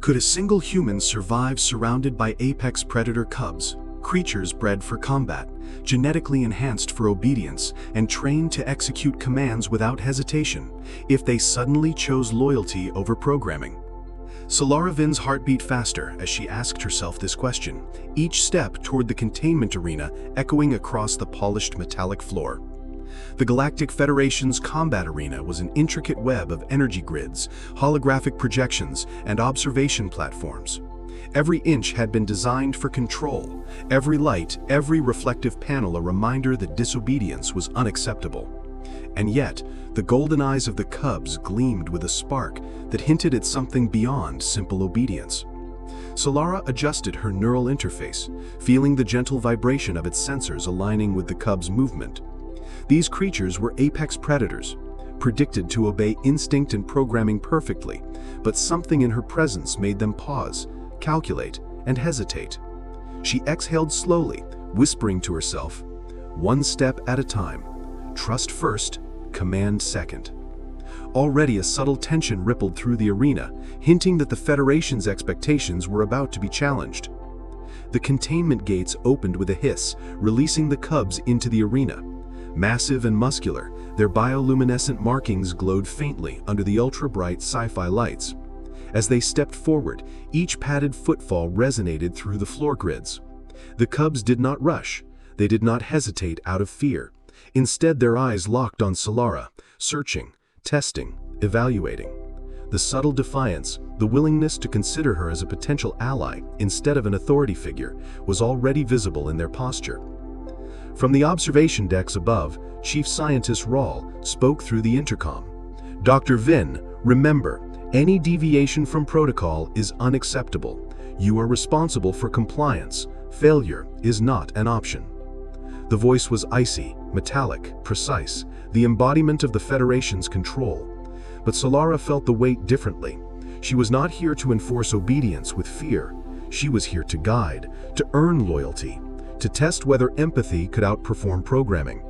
Could a single human survive surrounded by apex predator cubs, creatures bred for combat, genetically enhanced for obedience, and trained to execute commands without hesitation, if they suddenly chose loyalty over programming? Solara Vin's heart beat faster as she asked herself this question, each step toward the containment arena echoing across the polished metallic floor. The Galactic Federation's combat arena was an intricate web of energy grids, holographic projections, and observation platforms. Every inch had been designed for control, every light, every reflective panel a reminder that disobedience was unacceptable. And yet, the golden eyes of the cubs gleamed with a spark that hinted at something beyond simple obedience. Solara adjusted her neural interface, feeling the gentle vibration of its sensors aligning with the cub's movement. These creatures were apex predators, predicted to obey instinct and programming perfectly, but something in her presence made them pause, calculate, and hesitate. She exhaled slowly, whispering to herself, one step at a time. Trust first, command second. Already a subtle tension rippled through the arena, hinting that the Federation's expectations were about to be challenged. The containment gates opened with a hiss, releasing the cubs into the arena. Massive and muscular, their bioluminescent markings glowed faintly under the ultra-bright sci-fi lights. As they stepped forward, each padded footfall resonated through the floor grids. The cubs did not rush. They did not hesitate out of fear. Instead, their eyes locked on Solara, searching, testing, evaluating. The subtle defiance, the willingness to consider her as a potential ally instead of an authority figure, was already visible in their posture. From the observation decks above, Chief Scientist Rawl spoke through the intercom. Dr. Vin, remember, any deviation from protocol is unacceptable. You are responsible for compliance. Failure is not an option. The voice was icy, metallic, precise, the embodiment of the Federation's control. But Solara felt the weight differently. She was not here to enforce obedience with fear. She was here to guide, to earn loyalty, to test whether empathy could outperform programming.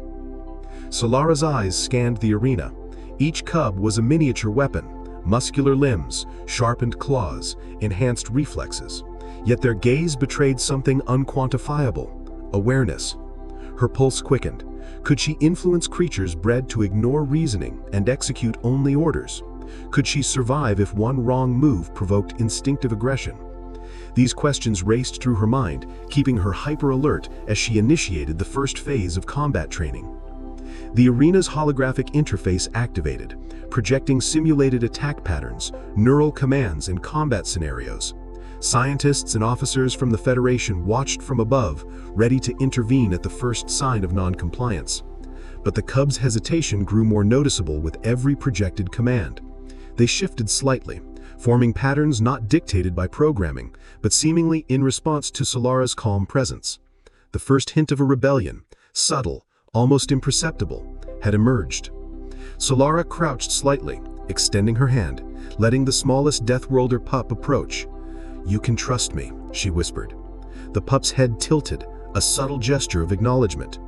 Solara's eyes scanned the arena. Each cub was a miniature weapon, muscular limbs, sharpened claws, enhanced reflexes. Yet their gaze betrayed something unquantifiable: awareness. Her pulse quickened. Could she influence creatures bred to ignore reasoning and execute only orders? Could she survive if one wrong move provoked instinctive aggression? These questions raced through her mind, keeping her hyper-alert as she initiated the first phase of combat training. The arena's holographic interface activated, projecting simulated attack patterns, neural commands, and combat scenarios. Scientists and officers from the Federation watched from above, ready to intervene at the first sign of non-compliance. But the cubs' hesitation grew more noticeable with every projected command. They shifted slightly, forming patterns not dictated by programming, but seemingly in response to Solara's calm presence. The first hint of a rebellion, subtle, almost imperceptible, had emerged. Solara crouched slightly, extending her hand, letting the smallest Deathworlder pup approach. "You can trust me," she whispered. The pup's head tilted, a subtle gesture of acknowledgement.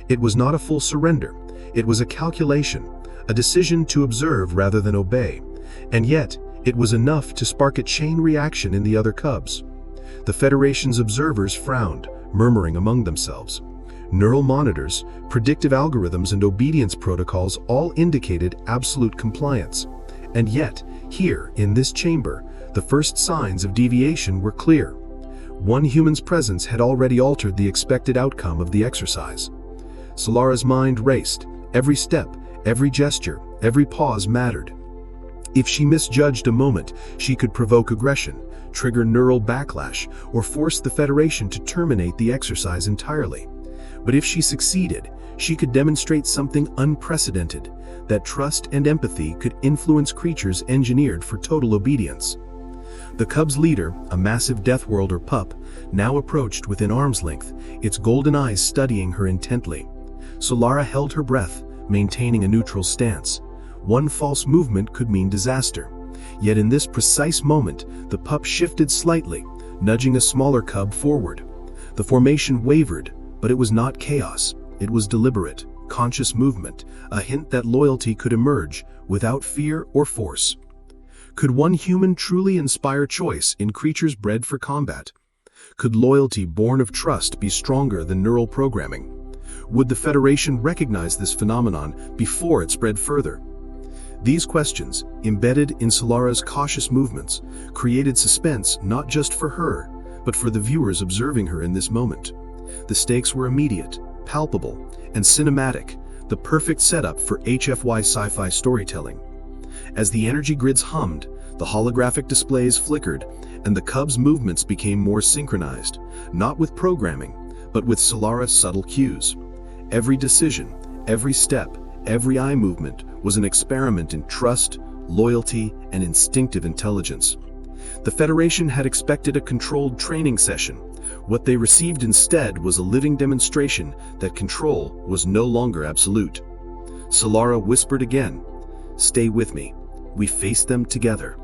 It was not a full surrender. It was a calculation, a decision to observe rather than obey. And yet, it was enough to spark a chain reaction in the other cubs. The Federation's observers frowned, murmuring among themselves. Neural monitors, predictive algorithms, and obedience protocols all indicated absolute compliance. And yet, here, in this chamber, the first signs of deviation were clear. One human's presence had already altered the expected outcome of the exercise. Solara's mind raced. Every step, every gesture, every pause mattered. If she misjudged a moment, she could provoke aggression, trigger neural backlash, or force the Federation to terminate the exercise entirely. But if she succeeded, she could demonstrate something unprecedented, that trust and empathy could influence creatures engineered for total obedience. The cub's leader, a massive Deathworlder pup, now approached within arm's length, its golden eyes studying her intently. Solara held her breath, maintaining a neutral stance. One false movement could mean disaster. Yet in this precise moment, the pup shifted slightly, nudging a smaller cub forward. The formation wavered, but it was not chaos. It was deliberate, conscious movement, a hint that loyalty could emerge without fear or force. Could one human truly inspire choice in creatures bred for combat? Could loyalty born of trust be stronger than neural programming? Would the Federation recognize this phenomenon before it spread further? These questions, embedded in Solara's cautious movements, created suspense not just for her, but for the viewers observing her in this moment. The stakes were immediate, palpable, and cinematic, the perfect setup for HFY Sci-Fi storytelling. As the energy grids hummed, the holographic displays flickered, and the Cub's movements became more synchronized, not with programming, but with Solara's subtle cues. Every decision, every step, every eye movement was an experiment in trust, loyalty, and instinctive intelligence. The Federation had expected a controlled training session. What they received instead was a living demonstration that control was no longer absolute. Solara whispered again, "Stay with me. We face them together."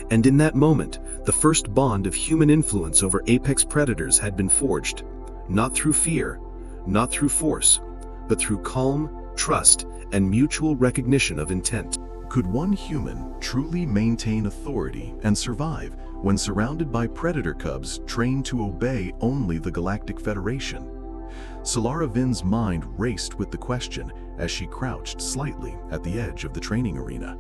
And in that moment, the first bond of human influence over apex predators had been forged, not through fear, not through force, but through calm, trust, and mutual recognition of intent. Could one human truly maintain authority and survive when surrounded by predator cubs trained to obey only the Galactic Federation? Solara Vin's mind raced with the question as she crouched slightly at the edge of the training arena.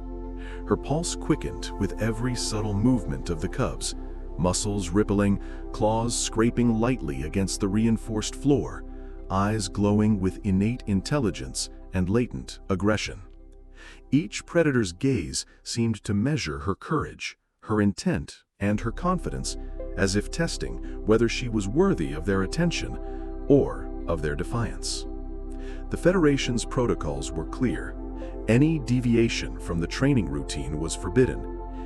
Her pulse quickened with every subtle movement of the cubs, muscles rippling, claws scraping lightly against the reinforced floor, eyes glowing with innate intelligence and latent aggression. Each predator's gaze seemed to measure her courage, her intent, and her confidence, as if testing whether she was worthy of their attention or of their defiance. The Federation's protocols were clear. Any deviation from the training routine was forbidden,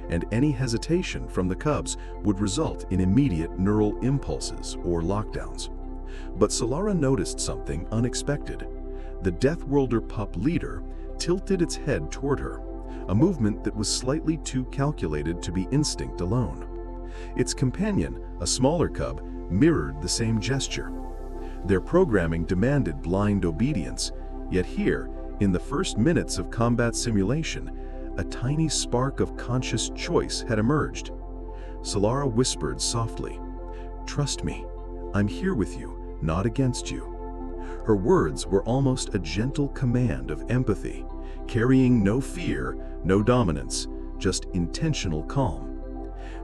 and any hesitation from the cubs would result in immediate neural impulses or lockdowns. But Solara noticed something unexpected. The Deathworlder pup leader tilted its head toward her, a movement that was slightly too calculated to be instinct alone. Its companion, a smaller cub, mirrored the same gesture. Their programming demanded blind obedience, yet here, in the first minutes of combat simulation, a tiny spark of conscious choice had emerged. Solara whispered softly, "Trust me, I'm here with you, not against you." Her words were almost a gentle command of empathy, carrying no fear, no dominance, just intentional calm.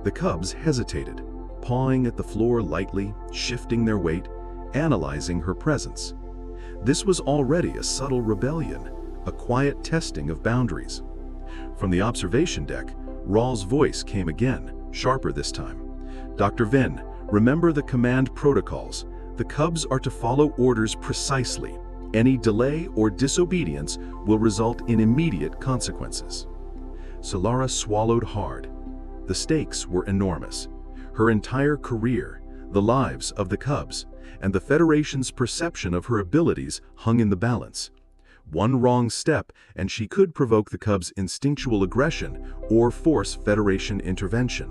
The cubs hesitated, pawing at the floor lightly, shifting their weight, analyzing her presence. This was already a subtle rebellion, a quiet testing of boundaries. From the observation deck, Rawl's voice came again, sharper this time. "Dr. Vin, remember the command protocols. The cubs are to follow orders precisely. Any delay or disobedience will result in immediate consequences." Solara swallowed hard. The stakes were enormous. Her entire career, the lives of the cubs, and the Federation's perception of her abilities hung in the balance. One wrong step, and she could provoke the cubs' instinctual aggression or force Federation intervention.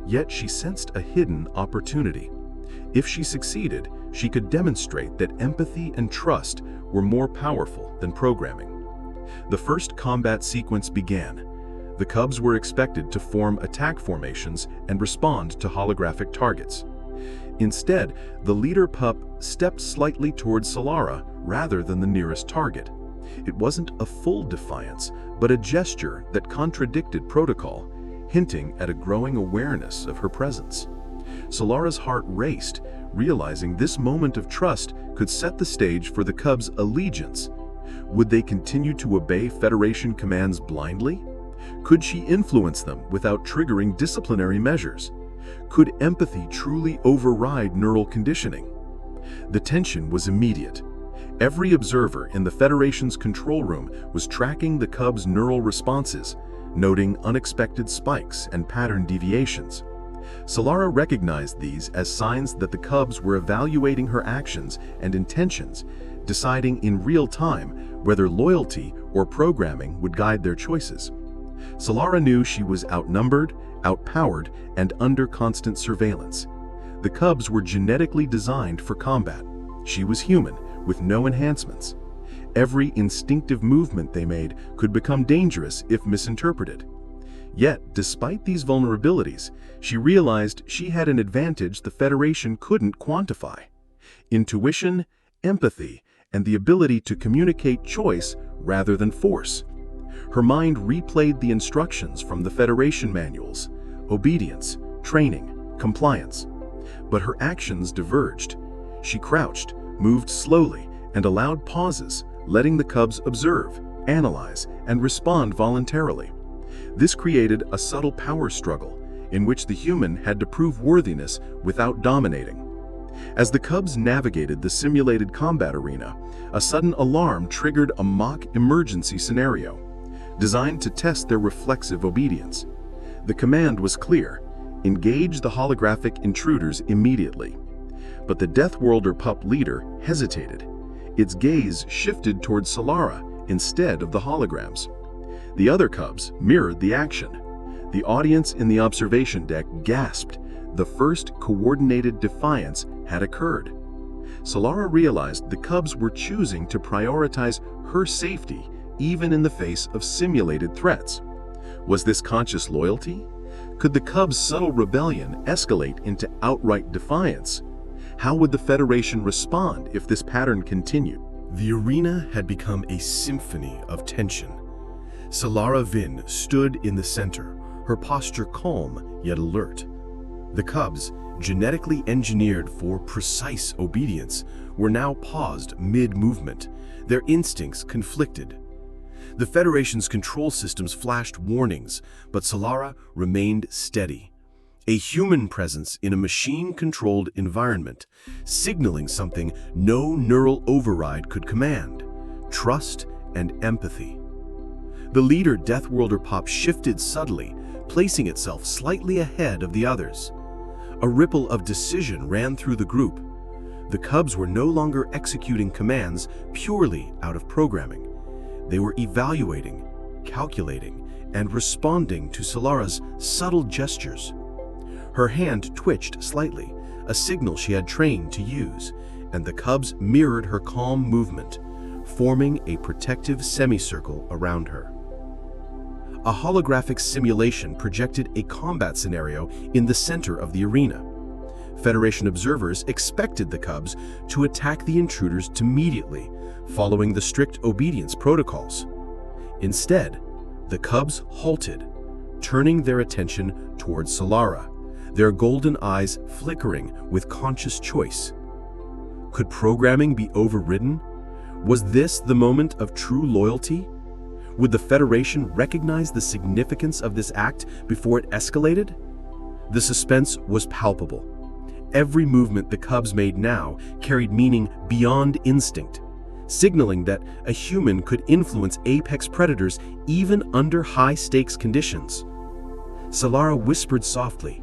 Yet she sensed a hidden opportunity. If she succeeded, she could demonstrate that empathy and trust were more powerful than programming. The first combat sequence began. The cubs were expected to form attack formations and respond to holographic targets. Instead, the leader pup stepped slightly towards Solara rather than the nearest target. It wasn't a full defiance, but a gesture that contradicted protocol, hinting at a growing awareness of her presence. Solara's heart raced, realizing this moment of trust could set the stage for the cubs' allegiance. Would they continue to obey Federation commands blindly? Could she influence them without triggering disciplinary measures? Could empathy truly override neural conditioning? The tension was immediate. Every observer in the Federation's control room was tracking the cubs' neural responses, noting unexpected spikes and pattern deviations. Solara recognized these as signs that the cubs were evaluating her actions and intentions, deciding in real time whether loyalty or programming would guide their choices. Solara knew she was outnumbered, outpowered, and under constant surveillance. The cubs were genetically designed for combat. She was human, with no enhancements. Every instinctive movement they made could become dangerous if misinterpreted. Yet, despite these vulnerabilities, she realized she had an advantage the Federation couldn't quantify: intuition, empathy, and the ability to communicate choice rather than force. Her mind replayed the instructions from the Federation manuals: obedience, training, compliance. But her actions diverged. She crouched, moved slowly, and allowed pauses, letting the cubs observe, analyze, and respond voluntarily. This created a subtle power struggle, in which the human had to prove worthiness without dominating. As the cubs navigated the simulated combat arena, a sudden alarm triggered a mock emergency scenario, designed to test their reflexive obedience. The command was clear: engage the holographic intruders immediately. But the Death Worlder pup leader hesitated. Its gaze shifted towards Solara instead of the holograms. The other cubs mirrored the action. The audience in the observation deck gasped. The first coordinated defiance had occurred. Solara realized the cubs were choosing to prioritize her safety even in the face of simulated threats. Was this conscious loyalty? Could the cubs' subtle rebellion escalate into outright defiance? How would the Federation respond if this pattern continued? The arena had become a symphony of tension. Solara Vin stood in the center, her posture calm yet alert. The cubs, genetically engineered for precise obedience, were now paused mid-movement, their instincts conflicted. The Federation's control systems flashed warnings, but Solara remained steady. A human presence in a machine-controlled environment, signaling something no neural override could command: trust and empathy. The leader Death Worlder pup shifted subtly, placing itself slightly ahead of the others. A ripple of decision ran through the group. The cubs were no longer executing commands purely out of programming. They were evaluating, calculating, and responding to Solara's subtle gestures. Her hand twitched slightly, a signal she had trained to use, and the cubs mirrored her calm movement, forming a protective semicircle around her. A holographic simulation projected a combat scenario in the center of the arena. Federation observers expected the cubs to attack the intruders immediately, following the strict obedience protocols. Instead, the cubs halted, turning their attention towards Solara, their golden eyes flickering with conscious choice. Could programming be overridden? Was this the moment of true loyalty? Would the Federation recognize the significance of this act before it escalated? The suspense was palpable. Every movement the cubs made now carried meaning beyond instinct, signaling that a human could influence apex predators even under high-stakes conditions. Solara whispered softly,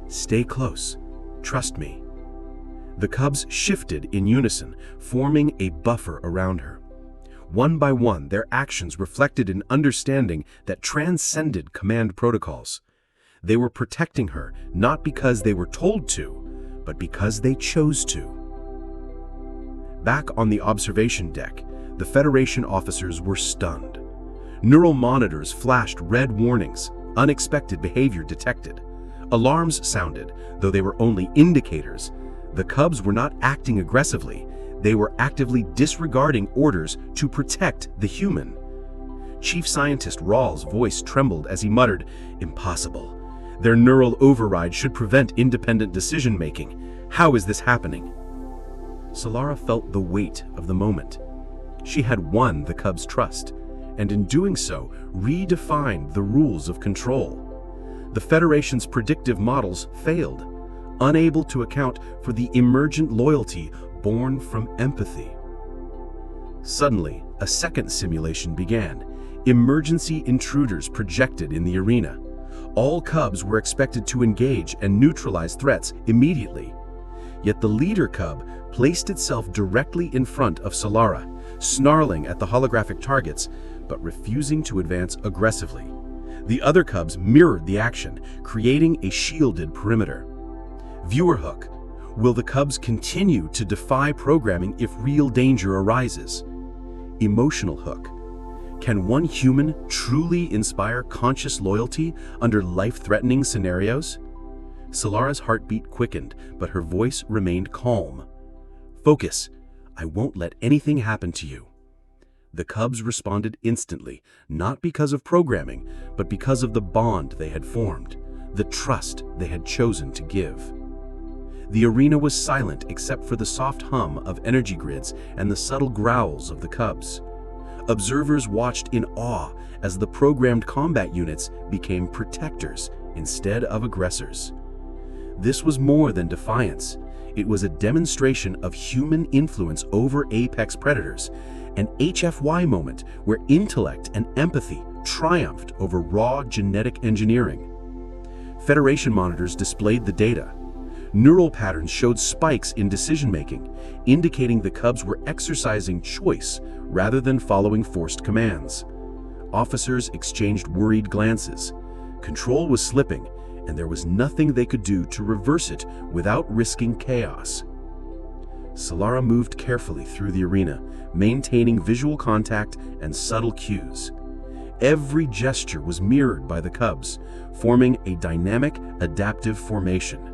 "Stay close. Trust me." The cubs shifted in unison, forming a buffer around her. One by one, their actions reflected an understanding that transcended command protocols. They were protecting her not because they were told to, but because they chose to. Back on the observation deck, the Federation officers were stunned. Neural monitors flashed red warnings, unexpected behavior detected. Alarms sounded, though they were only indicators. The cubs were not acting aggressively. They were actively disregarding orders to protect the human. Chief Scientist Rawls' voice trembled as he muttered, "Impossible. Their neural override should prevent independent decision-making. How is this happening?" Solara felt the weight of the moment. She had won the cubs' trust, and in doing so, redefined the rules of control. The Federation's predictive models failed, unable to account for the emergent loyalty born from empathy. Suddenly, a second simulation began. Emergency intruders projected in the arena. All cubs were expected to engage and neutralize threats immediately. Yet the leader cub placed itself directly in front of Solara, snarling at the holographic targets, but refusing to advance aggressively. The other cubs mirrored the action, creating a shielded perimeter. Viewer hook. Will the cubs continue to defy programming if real danger arises? Emotional hook. Can one human truly inspire conscious loyalty under life-threatening scenarios? Solara's heartbeat quickened, but her voice remained calm. Focus. I won't let anything happen to you. The cubs responded instantly, not because of programming, but because of the bond they had formed, the trust they had chosen to give. The arena was silent except for the soft hum of energy grids and the subtle growls of the cubs. Observers watched in awe as the programmed combat units became protectors instead of aggressors. This was more than defiance. It was a demonstration of human influence over apex predators, an HFY moment where intellect and empathy triumphed over raw genetic engineering. Federation monitors displayed the data. Neural patterns showed spikes in decision-making, indicating the cubs were exercising choice rather than following forced commands. Officers exchanged worried glances. Control was slipping, and there was nothing they could do to reverse it without risking chaos. Solara moved carefully through the arena, maintaining visual contact and subtle cues. Every gesture was mirrored by the cubs, forming a dynamic, adaptive formation.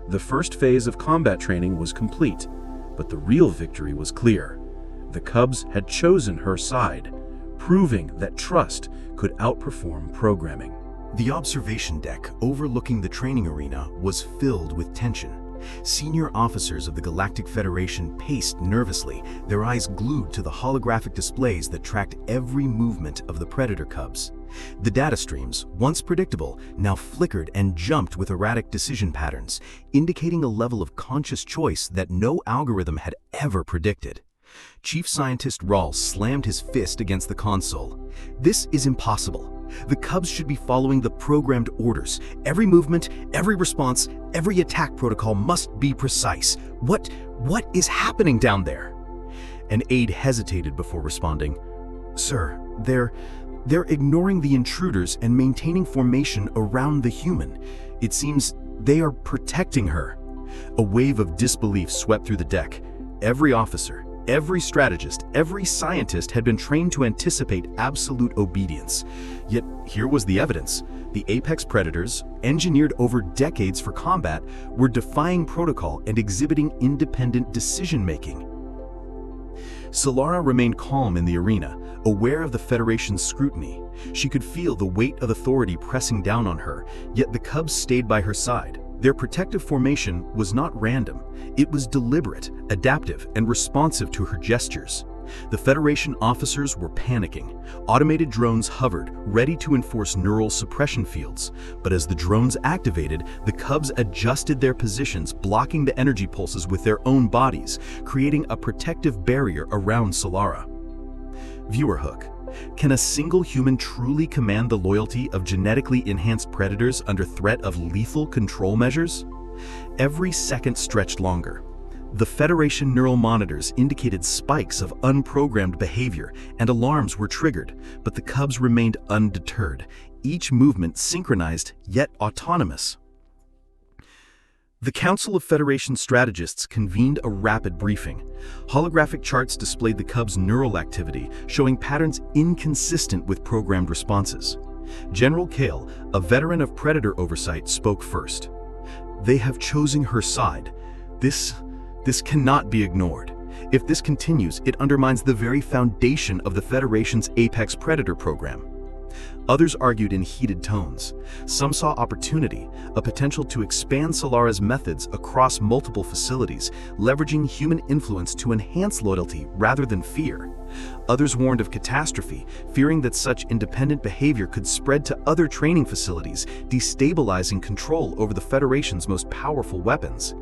The first phase of combat training was complete, but the real victory was clear. The cubs had chosen her side, proving that trust could outperform programming. The observation deck overlooking the training arena was filled with tension. Senior officers of the Galactic Federation paced nervously, their eyes glued to the holographic displays that tracked every movement of the Predator cubs. The data streams, once predictable, now flickered and jumped with erratic decision patterns, indicating a level of conscious choice that no algorithm had ever predicted. Chief Scientist Rahl slammed his fist against the console. This is impossible. The cubs should be following the programmed orders. Every movement, every response, every attack protocol must be precise. What is happening down there? An aide hesitated before responding. Sir, they're ignoring the intruders and maintaining formation around the human. It seems they are protecting her. A wave of disbelief swept through the deck. Every officer, every strategist, every scientist had been trained to anticipate absolute obedience. Yet here was the evidence. The apex predators, engineered over decades for combat, were defying protocol and exhibiting independent decision-making. Solara remained calm in the arena, aware of the Federation's scrutiny. She could feel the weight of authority pressing down on her, yet the cubs stayed by her side. Their protective formation was not random. It was deliberate, adaptive, and responsive to her gestures. The Federation officers were panicking. Automated drones hovered, ready to enforce neural suppression fields. But as the drones activated, the cubs adjusted their positions, blocking the energy pulses with their own bodies, creating a protective barrier around Solara. Viewer hook. Can a single human truly command the loyalty of genetically enhanced predators under threat of lethal control measures? Every second stretched longer. The Federation neural monitors indicated spikes of unprogrammed behavior, and alarms were triggered, but the cubs remained undeterred, each movement synchronized yet autonomous. The Council of Federation strategists convened a rapid briefing. Holographic charts displayed the cubs' neural activity, showing patterns inconsistent with programmed responses. General Kale, a veteran of Predator oversight, spoke first. They have chosen her side. This cannot be ignored. If this continues, it undermines the very foundation of the Federation's Apex Predator program. Others argued in heated tones. Some saw opportunity, a potential to expand Solara's methods across multiple facilities, leveraging human influence to enhance loyalty rather than fear. Others warned of catastrophe, fearing that such independent behavior could spread to other training facilities, destabilizing control over the Federation's most powerful weapons.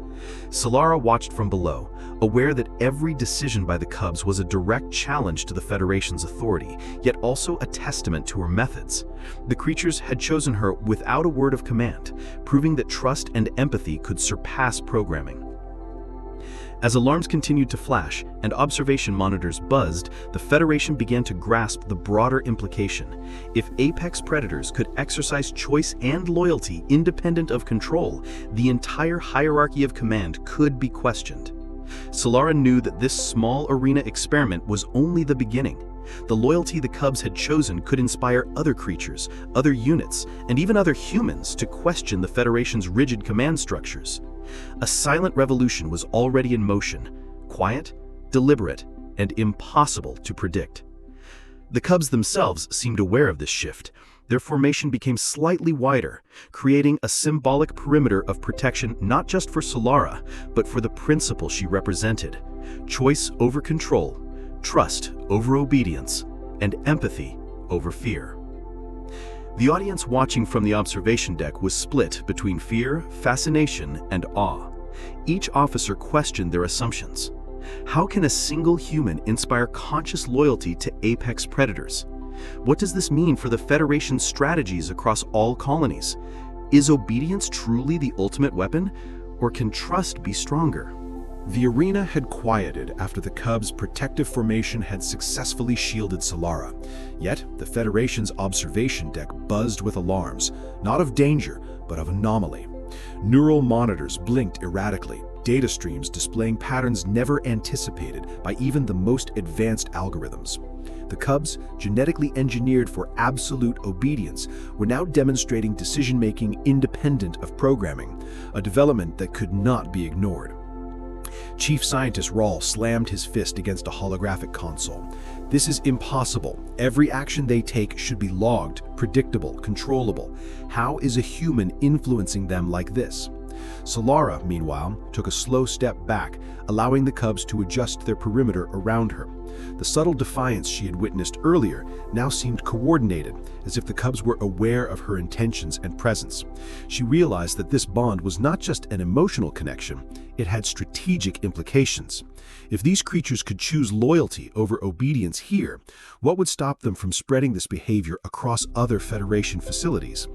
Solara watched from below, aware that every decision by the cubs was a direct challenge to the Federation's authority, yet also a testament to her methods. The creatures had chosen her without a word of command, proving that trust and empathy could surpass programming. As alarms continued to flash and observation monitors buzzed, the Federation began to grasp the broader implication. If apex predators could exercise choice and loyalty independent of control, the entire hierarchy of command could be questioned. Solara knew that this small arena experiment was only the beginning. The loyalty the Cubs had chosen could inspire other creatures, other units, and even other humans to question the Federation's rigid command structures. A silent revolution was already in motion, quiet, deliberate, and impossible to predict. The Cubs themselves seemed aware of this shift. Their formation became slightly wider, creating a symbolic perimeter of protection not just for Solara, but for the principle she represented: choice over control, trust over obedience, and empathy over fear. The audience watching from the observation deck was split between fear, fascination, and awe. Each officer questioned their assumptions. How can a single human inspire conscious loyalty to apex predators? What does this mean for the Federation's strategies across all colonies? Is obedience truly the ultimate weapon, or can trust be stronger? The arena had quieted after the Cubs' protective formation had successfully shielded Solara. Yet, the Federation's observation deck buzzed with alarms, not of danger, but of anomaly. Neural monitors blinked erratically, data streams displaying patterns never anticipated by even the most advanced algorithms. The Cubs, genetically engineered for absolute obedience, were now demonstrating decision-making independent of programming, a development that could not be ignored. Chief Scientist Rawl slammed his fist against a holographic console. This is impossible. Every action they take should be logged, predictable, controllable. How is a human influencing them like this? Solara, meanwhile, took a slow step back, allowing the Cubs to adjust their perimeter around her. The subtle defiance she had witnessed earlier now seemed coordinated, as if the Cubs were aware of her intentions and presence. She realized that this bond was not just an emotional connection, it had strategic implications. If these creatures could choose loyalty over obedience here, what would stop them from spreading this behavior across other Federation facilities?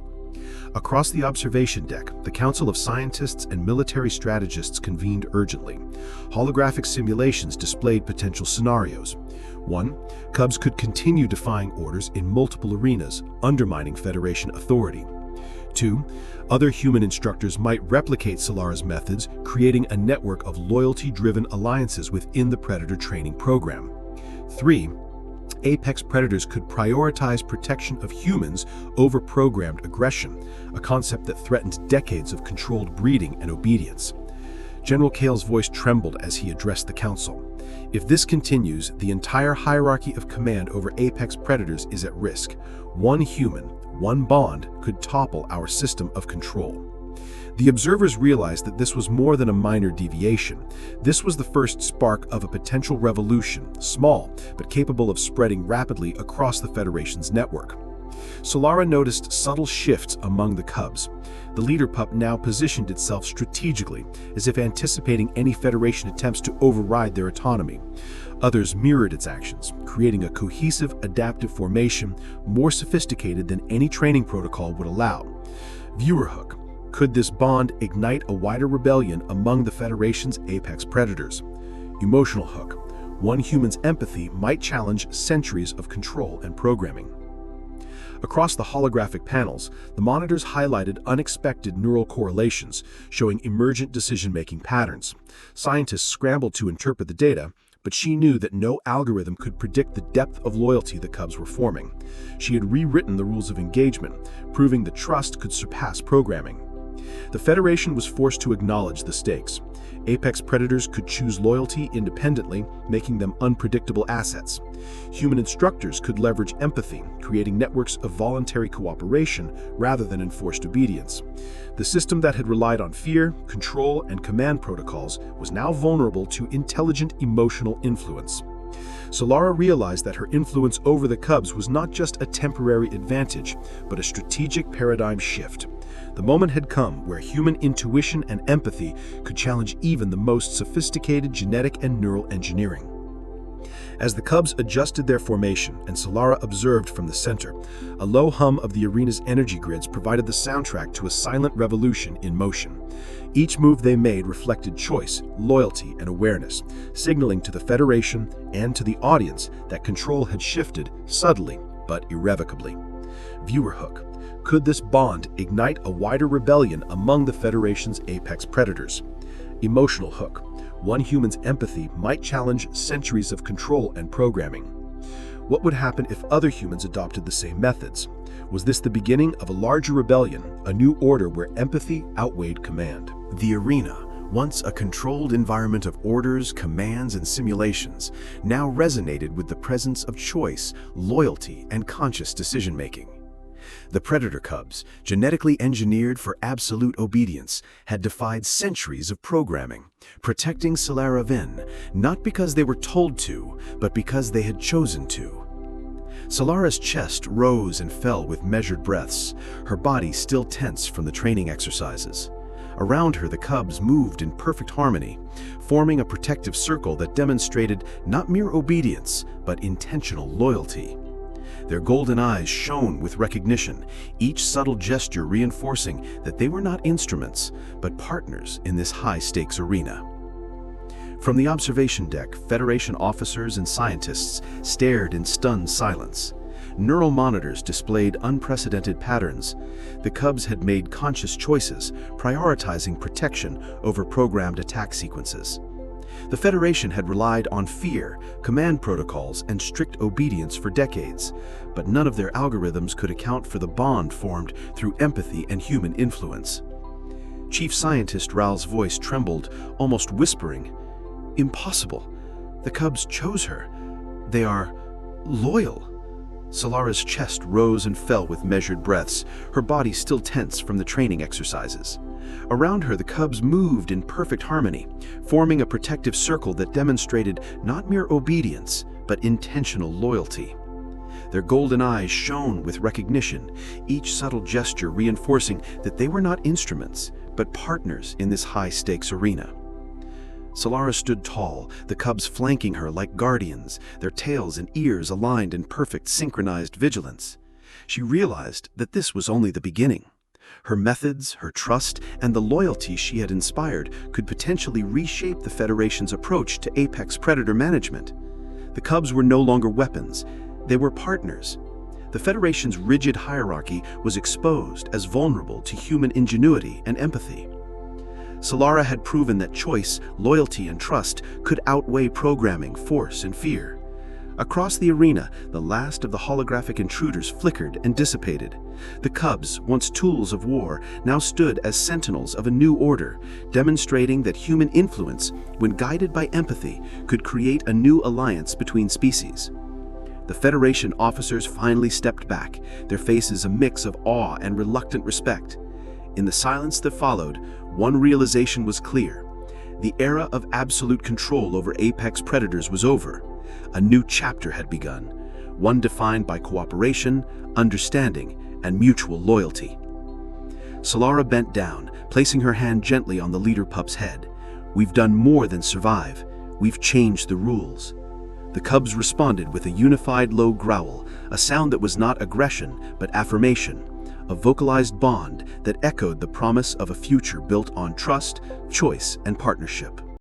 Across the observation deck, the Council of Scientists and Military Strategists convened urgently. Holographic simulations displayed potential scenarios. 1. Cubs could continue defying orders in multiple arenas, undermining Federation authority. 2. Other human instructors might replicate Solara's methods, creating a network of loyalty-driven alliances within the Predator training program. 3. Apex predators could prioritize protection of humans over programmed aggression, a concept that threatened decades of controlled breeding and obedience. General Kale's voice trembled as he addressed the council. If this continues, the entire hierarchy of command over apex predators is at risk. One human, one bond could topple our system of control. The observers realized that this was more than a minor deviation. This was the first spark of a potential revolution, small, but capable of spreading rapidly across the Federation's network. Solara noticed subtle shifts among the Cubs. The leader pup now positioned itself strategically, as if anticipating any Federation attempts to override their autonomy. Others mirrored its actions, creating a cohesive, adaptive formation more sophisticated than any training protocol would allow. Viewer hook. Could this bond ignite a wider rebellion among the Federation's apex predators? Emotional hook. One human's empathy might challenge centuries of control and programming. Across the holographic panels, the monitors highlighted unexpected neural correlations, showing emergent decision-making patterns. Scientists scrambled to interpret the data, but she knew that no algorithm could predict the depth of loyalty the Cubs were forming. She had rewritten the rules of engagement, proving that trust could surpass programming. The Federation was forced to acknowledge the stakes. Apex predators could choose loyalty independently, making them unpredictable assets. Human instructors could leverage empathy, creating networks of voluntary cooperation rather than enforced obedience. The system that had relied on fear, control, and command protocols was now vulnerable to intelligent emotional influence. Solara realized that her influence over the Cubs was not just a temporary advantage, but a strategic paradigm shift. The moment had come where human intuition and empathy could challenge even the most sophisticated genetic and neural engineering. As the Cubs adjusted their formation and Solara observed from the center, a low hum of the arena's energy grids provided the soundtrack to a silent revolution in motion. Each move they made reflected choice, loyalty, and awareness, signaling to the Federation and to the audience that control had shifted subtly but irrevocably. Viewer hook. Could this bond ignite a wider rebellion among the Federation's apex predators? Emotional hook. One human's empathy might challenge centuries of control and programming. What would happen if other humans adopted the same methods? Was this the beginning of a larger rebellion, a new order where empathy outweighed command? The arena, once a controlled environment of orders, commands, and simulations, now resonated with the presence of choice, loyalty, and conscious decision-making. The predator cubs, genetically engineered for absolute obedience, had defied centuries of programming, protecting Solara Vin, not because they were told to, but because they had chosen to. Solara's chest rose and fell with measured breaths, her body still tense from the training exercises. Around her, the cubs moved in perfect harmony, forming a protective circle that demonstrated not mere obedience, but intentional loyalty. Their golden eyes shone with recognition, each subtle gesture reinforcing that they were not instruments, but partners in this high-stakes arena. From the observation deck, Federation officers and scientists stared in stunned silence. Neural monitors displayed unprecedented patterns. The cubs had made conscious choices, prioritizing protection over programmed attack sequences. The Federation had relied on fear, command protocols, and strict obedience for decades, but none of their algorithms could account for the bond formed through empathy and human influence. Chief Scientist Ral's voice trembled, almost whispering, "Impossible. The cubs chose her. They are loyal." Solara's chest rose and fell with measured breaths, her body still tense from the training exercises. Around her, the cubs moved in perfect harmony, forming a protective circle that demonstrated not mere obedience, but intentional loyalty. Their golden eyes shone with recognition, each subtle gesture reinforcing that they were not instruments, but partners in this high-stakes arena. Solara stood tall, the cubs flanking her like guardians, their tails and ears aligned in perfect synchronized vigilance. She realized that this was only the beginning. Her methods, her trust, and the loyalty she had inspired could potentially reshape the Federation's approach to apex predator management. The cubs were no longer weapons, they were partners. The Federation's rigid hierarchy was exposed as vulnerable to human ingenuity and empathy. Solara had proven that choice, loyalty, and trust could outweigh programming, force, and fear. Across the arena, the last of the holographic intruders flickered and dissipated. The cubs, once tools of war, now stood as sentinels of a new order, demonstrating that human influence, when guided by empathy, could create a new alliance between species. The Federation officers finally stepped back, their faces a mix of awe and reluctant respect. In the silence that followed, one realization was clear. The era of absolute control over apex predators was over. A new chapter had begun, one defined by cooperation, understanding, and mutual loyalty. Solara bent down, placing her hand gently on the leader pup's head. "We've done more than survive. We've changed the rules." The cubs responded with a unified low growl, a sound that was not aggression, but affirmation, a vocalized bond that echoed the promise of a future built on trust, choice, and partnership.